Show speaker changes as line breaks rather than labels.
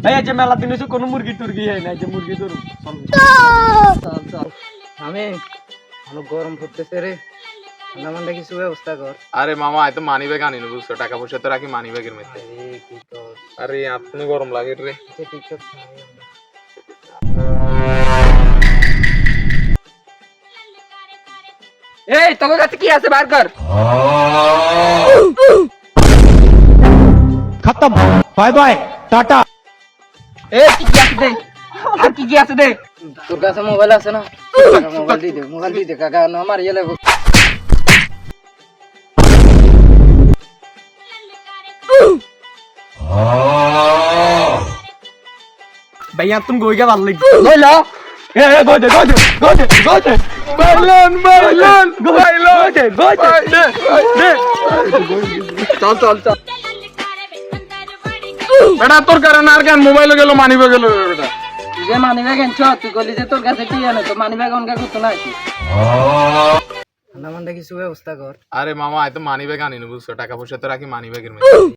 এই যে মেলা দিন হইছে কোনো মুরগি টুরগি হয় না, যে মুরগি ধরুন
চল চল আমি অনেক গরম পড়তেছে রে, ঠান্ডা মান্ডা কিছু ব্যবস্থা কর।
আরে মামা এত মানি ব্যাগ আনি না বুঝছো, টাকা পয়সা তো রাখি মানি ব্যাগের মধ্যে।
আরে কি কর,
আরে আপনি গরম লাগে রে।
আচ্ছা টিকটক
এই তোর কাছে কি আছে বার কর।
खत्म बाय बाय टाटा।
এই কি কি আছে দে, আর কি কি আছে দে।
তোর কাছে মোবাইল আছে না? মোবাইল দিয়ে দে, মোবাইল দিয়ে দে কাকা, না আমার ইয়ে লাগবে।
ভাইয়া তুমি গইগা ভাল লাগি
লইলো
এ গজে গজে গজে গজে বাইলন বাইলন বাইলন গজে গজে
চল চল চল বেটা, তোর কারণে আর কেন মোবাইলে গেল মানি ব্যাগ গেল বেটা।
তুই যে মানি ব্যাগ আনছ, তুই বলি যে তোর কাছে কি আনে, তো মানি ব্যাগ অনকা করতো না কি? ঠান্ডা মান্ডা কিছু ব্যবস্থা কর।
আরে মামা এত মানি ব্যাগ আনি না বুঝছো, টাকা পয়সা তো রাখি মানি ব্যাগের মধ্যে।